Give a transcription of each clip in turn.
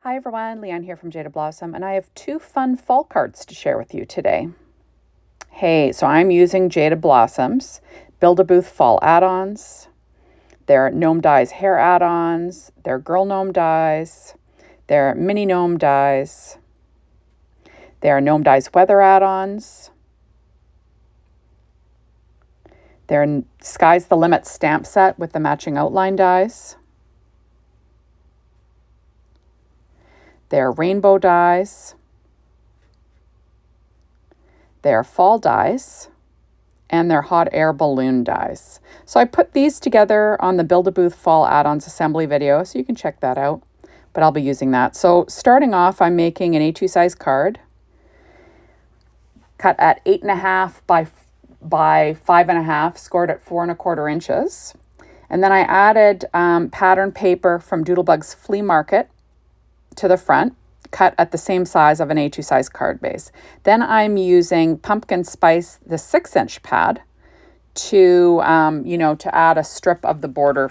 Hi everyone, Leanne here from Jada Blossom, and I have two fun fall cards to share with you today. Hey, so I'm using Jada Blossom's Build-A-Booth fall add-ons. They're Gnome Dies hair add-ons, they're Girl Gnome Dies, they're Mini Gnome Dies, they're Gnome Dies weather add-ons, they're Sky's the Limit stamp set with the matching outline dies. They're rainbow dies, they're fall dies, and they're hot air balloon dies. So I put these together on the Build-A-Booth fall add-ons assembly video, so you can check that out, but I'll be using that. So starting off, I'm making an A2 size card, cut at 8.5 by 5.5, scored at 4.25 inches. And then I added pattern paper from Doodlebug's Flea Market to the front, cut at the same size of an A2 size card base. Then I'm using pumpkin spice, the 6-inch pad, to to add a strip of the border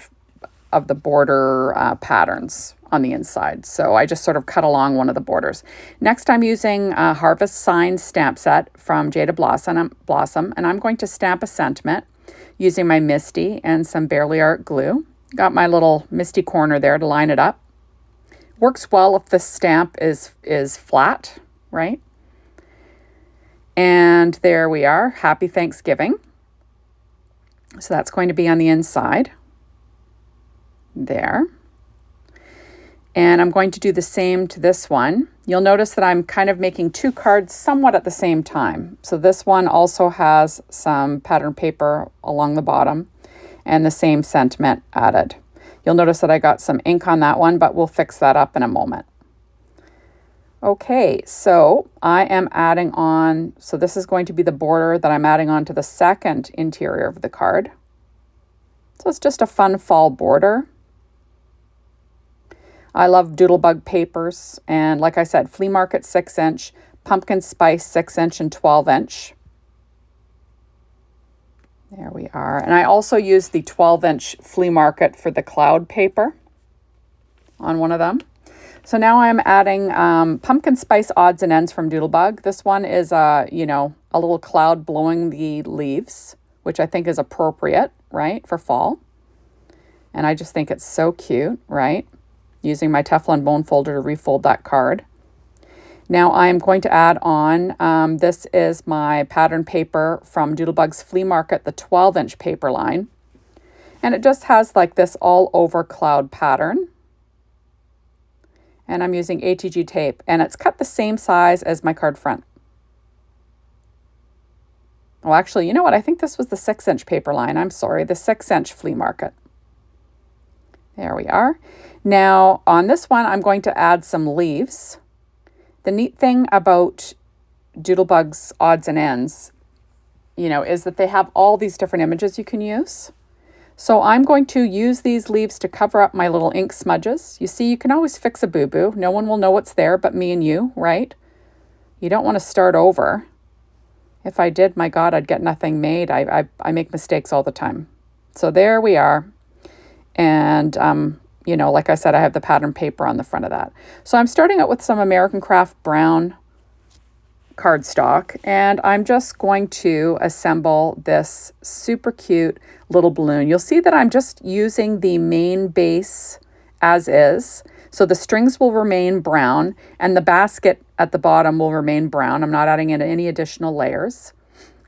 patterns on the inside. So I just sort of cut along one of the borders. Next, I'm using a Harvest Sign stamp set from Jada Blossom, and I'm going to stamp a sentiment using my Misty and some Barely Art glue. Got my little Misty corner there to line it up. Works well if the stamp is flat, right? And there we are. Happy Thanksgiving. So that's going to be on the inside. There. And I'm going to do the same to this one. You'll notice that I'm kind of making two cards somewhat at the same time. So this one also has some pattern paper along the bottom and the same sentiment added. You'll notice that I got some ink on that one, but we'll fix that up in a moment. Okay, so I am adding on, so this is going to be the border that I'm adding on to the second interior of the card. So it's just a fun fall border. I love Doodlebug papers, and like I said, Flea Market 6-inch, Pumpkin Spice 6-inch and 12-inch. There we are. And I also used the 12-inch Flea Market for the cloud paper on one of them. So now I'm adding Pumpkin Spice odds and ends from Doodlebug. This one is, a little cloud blowing the leaves, which I think is appropriate, right, for fall. And I just think it's so cute, right? Using my Teflon bone folder to refold that card. Now I'm going to add on, this is my pattern paper from Doodlebug's Flea Market, the 12-inch paper line. And it just has like this all over cloud pattern. And I'm using ATG tape, and it's cut the same size as my card front. Well, actually, you know what? I think this was the 6-inch paper line. I'm sorry, the 6-inch Flea Market. There we are. Now on this one, I'm going to add some leaves. The neat thing about Doodlebug's odds and ends, is that they have all these different images you can use. So I'm going to use these leaves to cover up my little ink smudges. You see, you can always fix a boo-boo. No one will know what's there but me and you, right? You don't want to start over. If I did, my God, I'd get nothing made. I make mistakes all the time. So there we are. And, like I said, I have the pattern paper on the front of that. So I'm starting out with some American Craft brown cardstock, and I'm just going to assemble this super cute little balloon. You'll see that I'm just using the main base as is. So the strings will remain brown, and the basket at the bottom will remain brown. I'm not adding in any additional layers.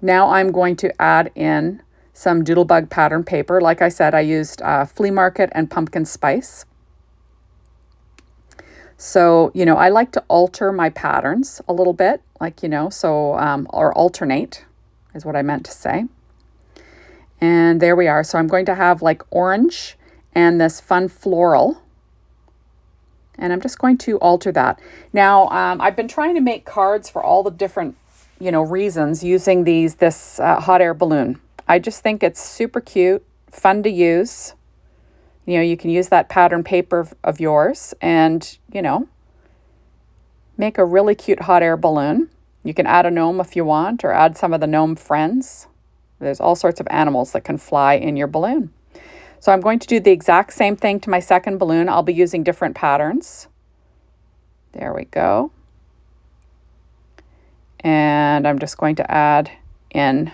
Now I'm going to add in some Doodlebug pattern paper. Like I said, I used Flea Market and Pumpkin Spice. So, I like to alter my patterns a little bit, or alternate is what I meant to say. And there we are. So I'm going to have like orange and this fun floral. And I'm just going to alter that. Now, I've been trying to make cards for all the different, reasons using this hot air balloon. I just think it's super cute, fun to use. You can use that pattern paper of yours and, make a really cute hot air balloon. You can add a gnome if you want, or add some of the gnome friends. There's all sorts of animals that can fly in your balloon. So I'm going to do the exact same thing to my second balloon. I'll be using different patterns. There we go. And I'm just going to add in,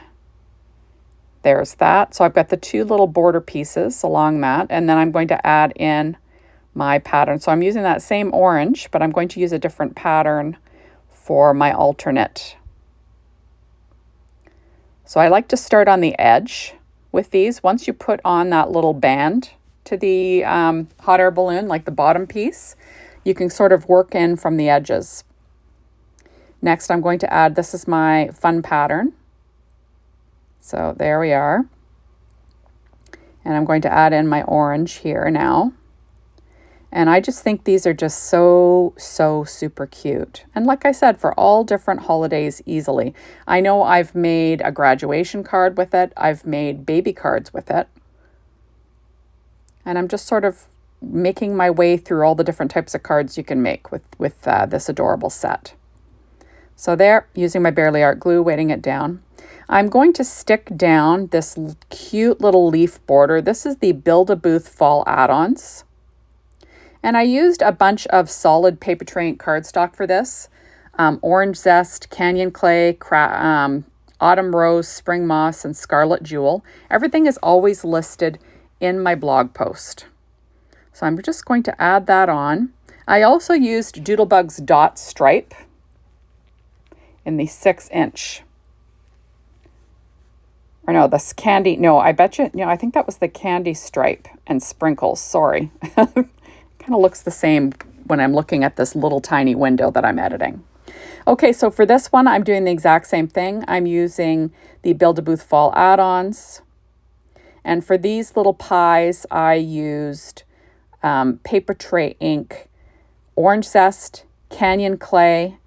there's that. So I've got the two little border pieces along that, and then I'm going to add in my pattern. So I'm using that same orange, but I'm going to use a different pattern for my alternate. So I like to start on the edge with these. Once you put on that little band to the hot air balloon, like the bottom piece, you can sort of work in from the edges. Next, I'm going to add, this is my fun pattern. So there we are. And I'm going to add in my orange here now. And I just think these are just so super cute. And like I said, for all different holidays easily. I know I've made a graduation card with it. I've made baby cards with it. And I'm just sort of making my way through all the different types of cards you can make with this adorable set. So there, using my Barely Art glue, weighting it down. I'm going to stick down this cute little leaf border. This is the Build-A-Booth Fall Add-ons. And I used a bunch of solid paper tray ink cardstock for this. Orange Zest, Canyon Clay, Autumn Rose, Spring Moss, and Scarlet Jewel. Everything is always listed in my blog post. So I'm just going to add that on. I also used Doodlebug's Dot Stripe in the 6-inch. Or no, this candy, no, I bet you, I think that was the Candy Stripe and Sprinkles, sorry. Kind of looks the same when I'm looking at this little tiny window that I'm editing. Okay, so for this one, I'm doing the exact same thing. I'm using the Build-A-Booth Fall Add-ons. And for these little pies, I used paper tray ink, Orange Zest, Canyon Clay,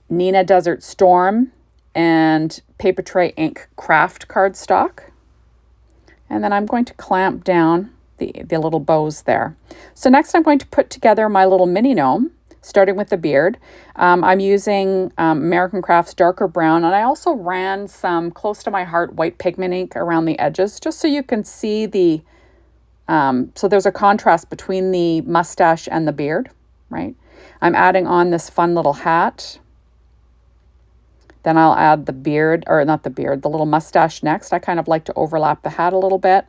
Nina Desert Storm, and paper tray ink craft cardstock. And then I'm going to clamp down the little bows there. So next I'm going to put together my little mini gnome, starting with the beard. I'm using American Crafts Darker Brown, and I also ran some Close to My Heart white pigment ink around the edges, just so you can see the, so there's a contrast between the mustache and the beard, right? I'm adding on this fun little hat. Then I'll add the beard, or not the beard, the little mustache next. I kind of like to overlap the hat a little bit.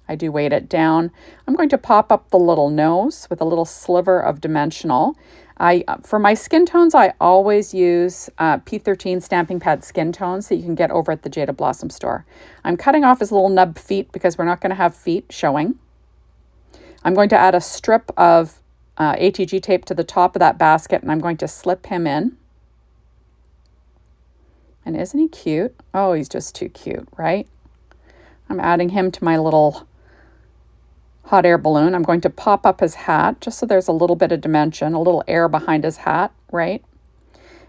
I do weight it down. I'm going to pop up the little nose with a little sliver of dimensional. For my skin tones, I always use P13 Stamping Pad skin tones that you can get over at the Jada Blossom store. I'm cutting off his little nub feet because we're not going to have feet showing. I'm going to add a strip of ATG tape to the top of that basket, and I'm going to slip him in. And isn't he cute? Oh, he's just too cute, right? I'm adding him to my little hot air balloon. I'm going to pop up his hat just so there's a little bit of dimension, a little air behind his hat, right?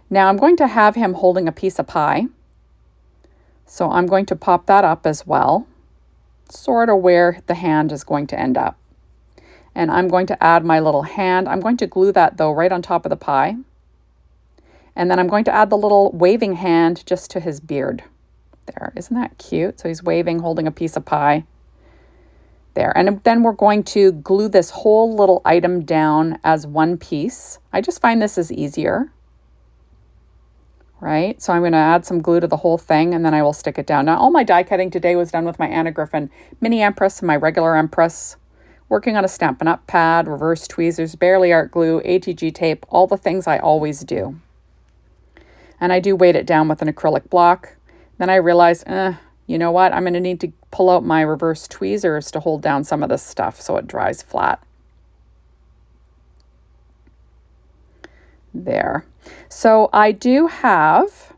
Now I'm going to have him holding a piece of pie. So I'm going to pop that up as well, sort of where the hand is going to end up. And I'm going to add my little hand. I'm going to glue that though right on top of the pie. And then I'm going to add the little waving hand just to his beard. There, isn't that cute? So he's waving, holding a piece of pie. There, and then we're going to glue this whole little item down as one piece. I just find this is easier, right? So I'm going to add some glue to the whole thing, and then I will stick it down. Now, all my die cutting today was done with my Anna Griffin Mini Empress and my regular Empress, working on a Stampin' Up! Pad, reverse tweezers, Barely Art glue, ATG tape, all the things I always do. And I do weight it down with an acrylic block. Then I realized, you know what? I'm going to need to pull out my reverse tweezers to hold down some of this stuff so it dries flat. There. So I do have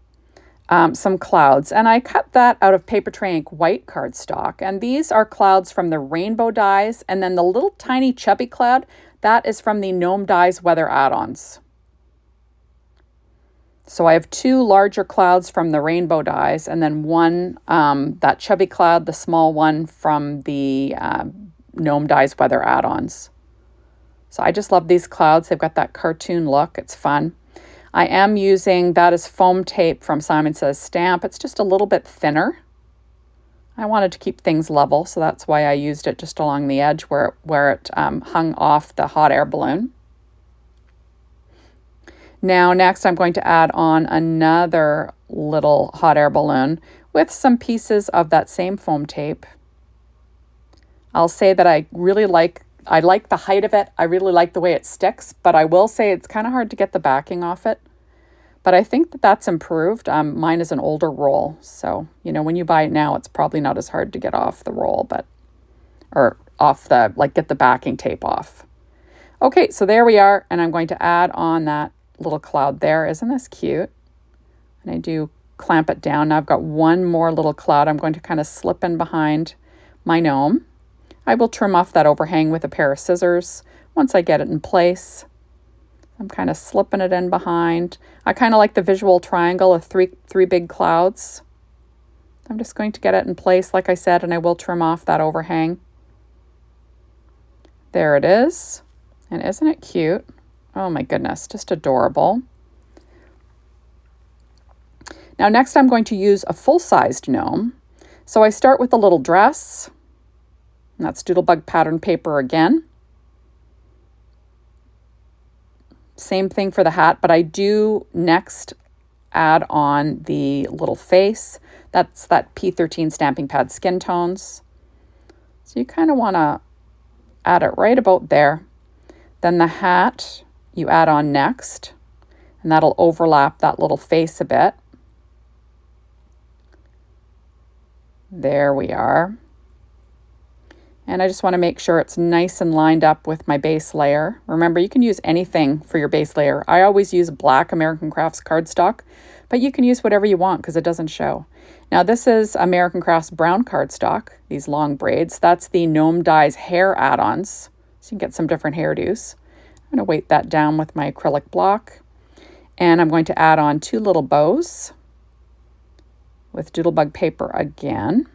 some clouds, and I cut that out of paper tray ink white cardstock. And these are clouds from the rainbow dies, and then the little tiny chubby cloud, that is from the Gnome Dies Weather add-ons. So I have two larger clouds from the rainbow dies, and then one, that chubby cloud, the small one from the Gnome Dies Weather add-ons. So I just love these clouds. They've got that cartoon look. It's fun. I am using, that is foam tape from Simon Says Stamp. It's just a little bit thinner. I wanted to keep things level, so that's why I used it just along the edge where it hung off the hot air balloon. Now next I'm going to add on another little hot air balloon with some pieces of that same foam tape. I'll say that I like the height of it. I really like the way it sticks, but I will say it's kind of hard to get the backing off it. But I think that that's improved. Mine is an older roll, so when you buy it now, it's probably not as hard to get off the roll, or off the, get the backing tape off. Okay, so there we are, and I'm going to add on that little cloud there. Isn't this cute? And I do clamp it down. Now I've got one more little cloud I'm going to kind of slip in behind my gnome. I will trim off that overhang with a pair of scissors once I get it in place. I'm kind of slipping it in behind. I kind of like the visual triangle of three big clouds. I'm just going to get it in place, like I said, and I will trim off that overhang. There it is. And isn't it cute? Oh my goodness, just adorable. Now next I'm going to use a full-sized gnome. So I start with a little dress. And that's Doodlebug pattern paper again. Same thing for the hat, but I do next add on the little face. That's that P13 stamping pad skin tones. So you kind of want to add it right about there. Then the hat you add on next, and that'll overlap that little face a bit. There we are. And I just want to make sure it's nice and lined up with my base layer. Remember, you can use anything for your base layer. I always use black American Crafts cardstock, but you can use whatever you want because it doesn't show. Now this is American Crafts brown cardstock, these long braids. That's the Gnome Dies hair add-ons, so you can get some different hairdos. I'm going to weight that down with my acrylic block. And I'm going to add on 2 little bows with Doodlebug paper again.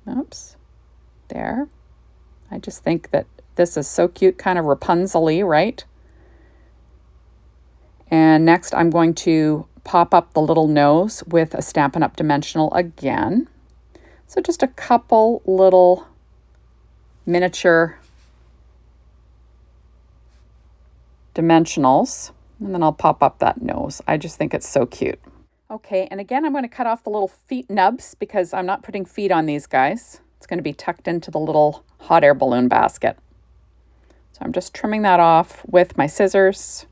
Oops, there. I just think that this is so cute, kind of Rapunzel-y, right? And next I'm going to pop up the little nose with a Stampin' Up! Dimensional again. So just a couple little miniature dimensionals, and then I'll pop up that nose. I just think it's so cute. Okay, and again, I'm going to cut off the little feet nubs because I'm not putting feet on these guys. It's going to be tucked into the little hot air balloon basket. So I'm just trimming that off with my scissors.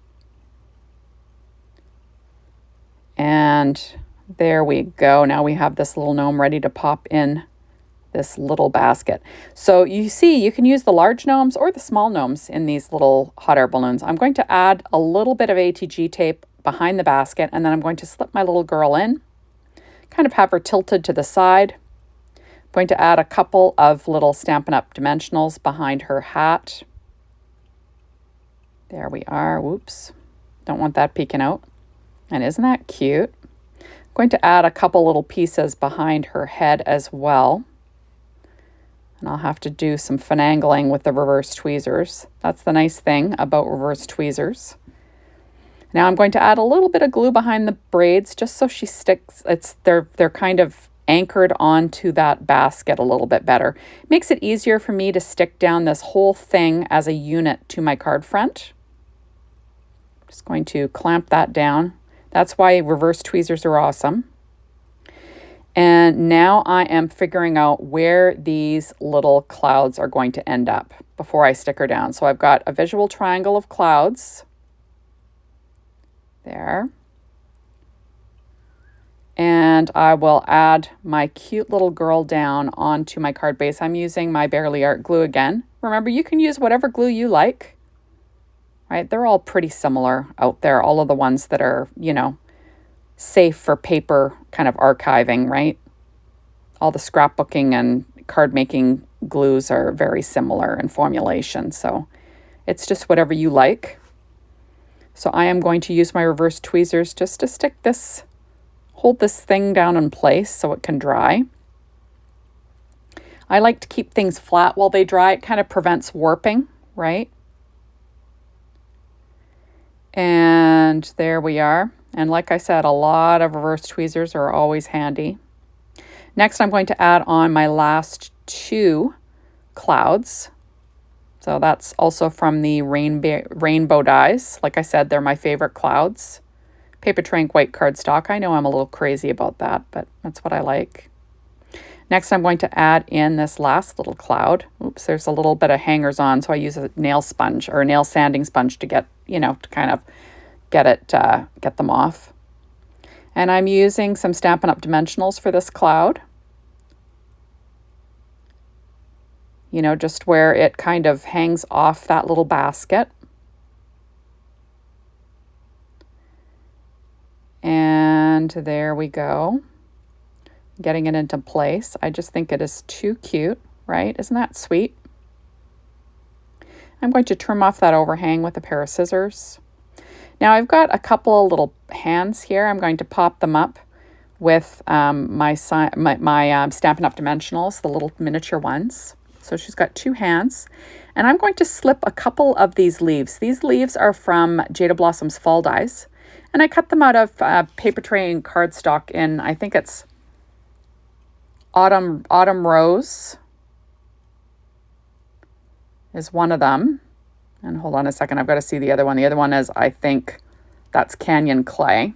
And there we go. Now we have this little gnome ready to pop in this little basket. So you see, you can use the large gnomes or the small gnomes in these little hot air balloons. I'm going to add a little bit of ATG tape behind the basket, and then I'm going to slip my little girl in, kind of have her tilted to the side. I'm going to add a couple of little Stampin' Up! Dimensionals behind her hat. There we are. Whoops. Don't want that peeking out. And isn't that cute? I'm going to add a couple little pieces behind her head as well. And I'll have to do some finagling with the reverse tweezers. That's the nice thing about reverse tweezers. Now I'm going to add a little bit of glue behind the braids just so she sticks. They're kind of anchored onto that basket a little bit better. It makes it easier for me to stick down this whole thing as a unit to my card front. Just going to clamp that down. That's why reverse tweezers are awesome. And now I am figuring out where these little clouds are going to end up before I stick her down. So I've got a visual triangle of clouds. There. And I will add my cute little girl down onto my card base. I'm using my Bearly Art glue again. Remember, you can use whatever glue you like. Right? They're all pretty similar out there. All of the ones that are, safe for paper kind of archiving, right? All the scrapbooking and card making glues are very similar in formulation. So it's just whatever you like. So I am going to use my reverse tweezers just to hold this thing down in place so it can dry. I like to keep things flat while they dry. It kind of prevents warping, right? And there we are. And like I said, a lot of reverse tweezers are always handy. Next, I'm going to add on my last 2 clouds. So that's also from the rainbow dies. Like I said, they're my favorite clouds. Paper tray ink white cardstock. I know I'm a little crazy about that, but that's what I like. Next, I'm going to add in this last little cloud. Oops, there's a little bit of hangers on, so I use a nail sponge or a nail sanding sponge to get, to kind of get them off. And I'm using some Stampin' Up! Dimensionals for this cloud. Just where it kind of hangs off that little basket. And there we go. Getting it into place. I just think it is too cute, right? Isn't that sweet? I'm going to trim off that overhang with a pair of scissors. Now I've got a couple of little hands here. I'm going to pop them up with my Stampin' Up! Dimensionals, the little miniature ones. So she's got two hands. And I'm going to slip a couple of these leaves. These leaves are from Jada Blossom's Fall Dies. And I cut them out of paper tray and cardstock in, I think it's Autumn Rose is one of them. And hold on a second, I've got to see the other one. The other one is, I think that's Canyon Clay.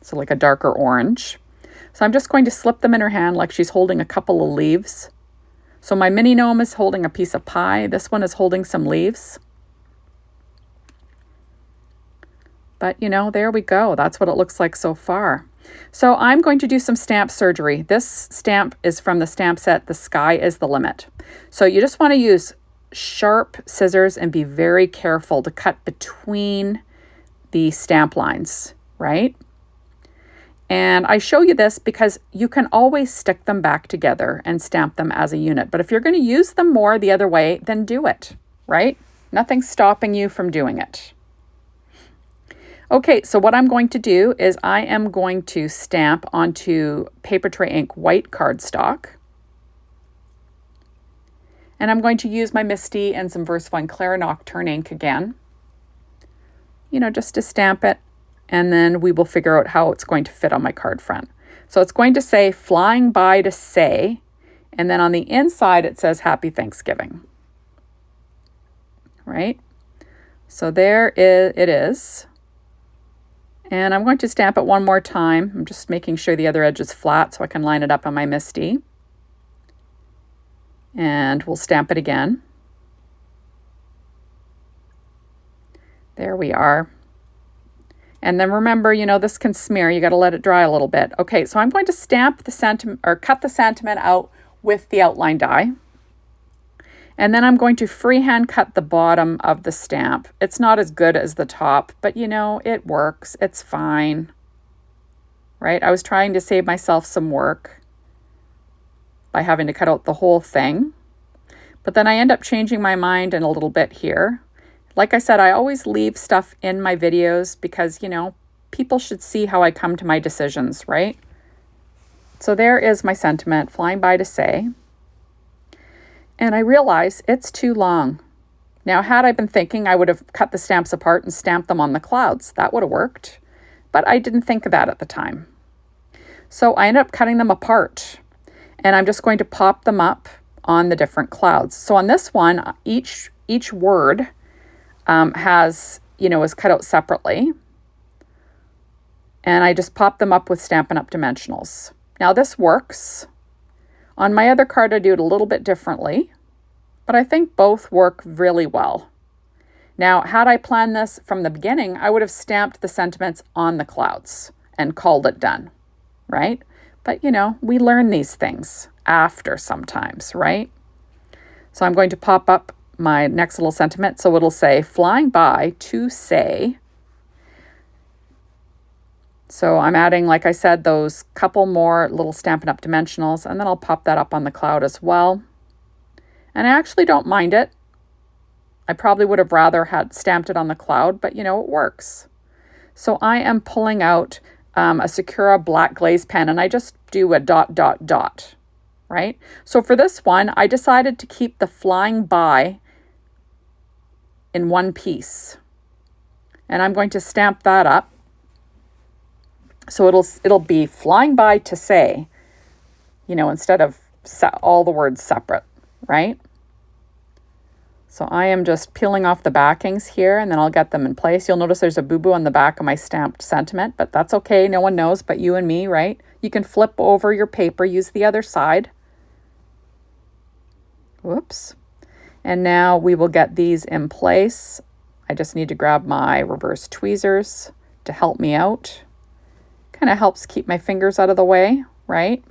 So like a darker orange. So I'm just going to slip them in her hand like she's holding a couple of leaves. So my mini gnome is holding a piece of pie. This one is holding some leaves. But, there we go. That's what it looks like so far. So I'm going to do some stamp surgery. This stamp is from the stamp set, The Sky is the Limit. So you just want to use sharp scissors and be very careful to cut between the stamp lines, right? And I show you this because you can always stick them back together and stamp them as a unit. But if you're going to use them more the other way, then do it, right? Nothing's stopping you from doing it. Okay, so what I'm going to do is I am going to stamp onto paper tray ink white cardstock. And I'm going to use my Misty and some VersaFine Clara Nocturne ink again. Just to stamp it. And then we will figure out how it's going to fit on my card front. So it's going to say Flying By to Say. And then on the inside it says Happy Thanksgiving. Right? So there it is. And I'm going to stamp it one more time. I'm just making sure the other edge is flat so I can line it up on my Misty. And we'll stamp it again. There we are. And then remember, this can smear. You got to let it dry a little bit. Okay, so I'm going to stamp the sentiment or cut the sentiment out with the outline die. And then I'm going to freehand cut the bottom of the stamp. It's not as good as the top, but it works. It's fine. Right? I was trying to save myself some work by having to cut out the whole thing. But then I end up changing my mind in a little bit here. Like I said, I always leave stuff in my videos because, people should see how I come to my decisions, right? So there is my sentiment, Flying By to Say. And I realize it's too long. Now, had I been thinking, I would have cut the stamps apart and stamped them on the clouds. That would have worked. But I didn't think of that at the time. So I ended up cutting them apart. And I'm just going to pop them up on the different clouds. So on this one, each word is cut out separately. And I just pop them up with Stampin' Up! Dimensionals. Now this works. On my other card, I do it a little bit differently, but I think both work really well. Now, had I planned this from the beginning, I would have stamped the sentiments on the clouds and called it done, right? But, we learn these things after sometimes, right? So I'm going to pop up my next little sentiment. So it'll say, Flying By to Say. So I'm adding, like I said, those couple more little Stampin' Up! Dimensionals, and then I'll pop that up on the cloud as well. And I actually don't mind it. I probably would have rather had stamped it on the cloud, but it works. So I am pulling out a Sakura black glaze pen, and I just do a ... right? So for this one, I decided to keep the Flying By in one piece. And I'm going to stamp that up. So it'll be Flying By to Say, instead of all the words separate, right? So I am just peeling off the backings here, and then I'll get them in place. You'll notice there's a boo-boo on the back of my stamped sentiment, but that's okay. No one knows but you and me, right? You can flip over your paper, use the other side. Whoops. And now we will get these in place. I just need to grab my reverse tweezers to help me out. Kind of helps keep my fingers out of the way, right?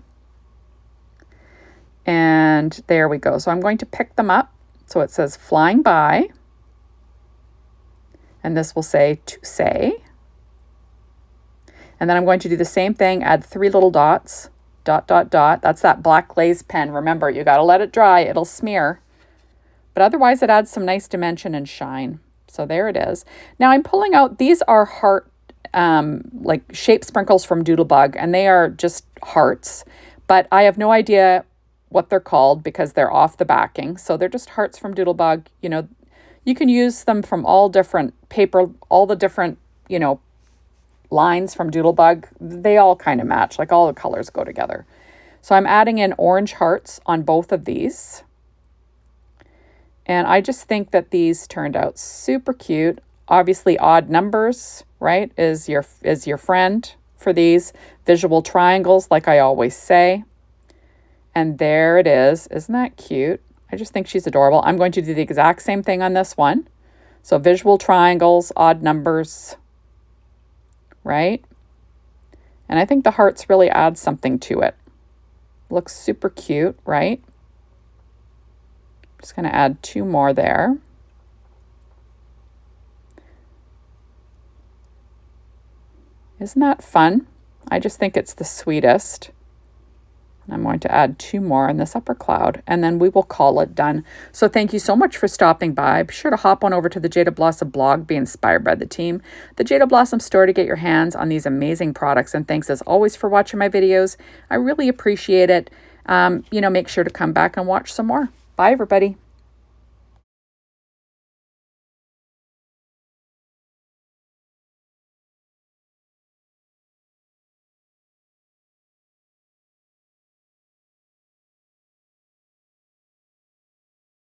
And there we go. So I'm going to pick them up. So it says flying by. And this will say to say. And then I'm going to do the same thing, add 3 little dots, dot, dot, dot. That's that black glaze pen. Remember, you got to let it dry. It'll smear. But otherwise, it adds some nice dimension and shine. So there it is. Now I'm pulling out, these are heart, like shape sprinkles from Doodlebug, and they are just hearts. But I have no idea what they're called because they're off the backing. So they're just hearts from Doodlebug. You know, you can use them from all different paper, all the different, you know, lines from Doodlebug. They all kind of match, like all the colors go together. So I'm adding in orange hearts on both of these. And I just think that these turned out super cute. Obviously odd numbers, right, is your friend for these. Visual triangles, like I always say. And there it is. Isn't that cute? I just think she's adorable. I'm going to do the exact same thing on this one. So visual triangles, odd numbers, right? And I think the hearts really add something to it. Looks super cute, right? Just going to add 2 more there. Isn't that fun? I just think it's the sweetest. I'm going to add 2 more in this upper cloud, and then we will call it done. So thank you so much for stopping by. Be sure to hop on over to the Jada Blossom blog, be inspired by the team, the Jada Blossom store to get your hands on these amazing products. And thanks as always for watching my videos. I really appreciate it. You know, make sure to come back and watch some more. Bye, everybody.